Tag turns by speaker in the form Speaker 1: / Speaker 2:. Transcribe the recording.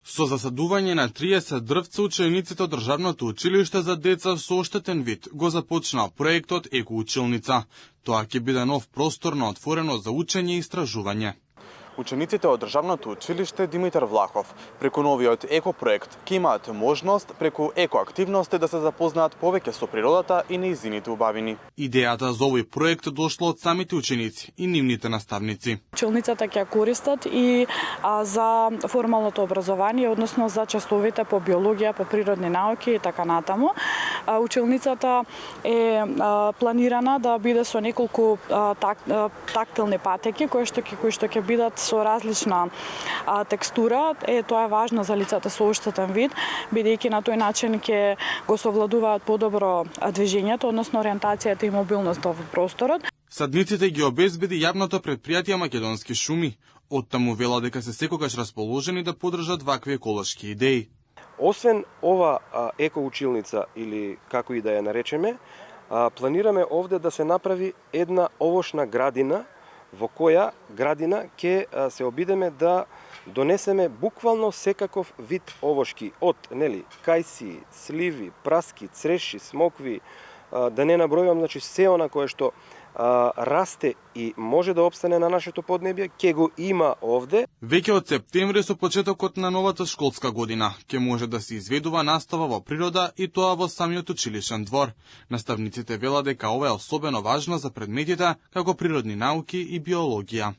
Speaker 1: Со засадување на 30 дрвца, учениците од Државното училиште за деца со оштетен вид го започнаа проектот Екоучилница. Тоа ќе биде нов простор на отворено за учење и истражување. Учениците од Државното училиште Димитар Влахов преку новиот екопроект ќе имаат можност преку екоактивности да се запознаат повеќе со природата и нејзините убавини. Идејата за овој проект дошла од самите ученици и нивните наставници.
Speaker 2: Училницата ќе користат и за формалното образование, односно за часовите по биологија, по природни науки и така натаму. Училницата е планирана да биде со неколку тактилни патеки кои што ќе бидат со различна текстура. Тоа е важно за лицата со оштетен вид, бидејќи на тој начин ќе го совладуваат подобро движењето, односно ориентацијата и мобилноста во просторот.
Speaker 1: Садниците ги обезбеди јавното предпријатие Македонски шуми. Оттаму вела дека се секогаш расположени да поддржат вакви еколошки идеи.
Speaker 3: Освен ова екоучилница или како и да ја наречеме, планираме овде да се направи една овошна градина, во која градина ќе се обидеме да донесеме буквално секаков вид овошки од кајси, сливи, праски, цреши, смокви, да не набројувам, се она кое што расте и може да опстане на нашето поднебје, ќе го има овде.
Speaker 1: Веќе од септември со почетокот на новата школска година ќе може да се изведува настава во природа и тоа во самиот училишен двор. Наставниците велат дека ова е особено важно за предметите како природни науки и биологија.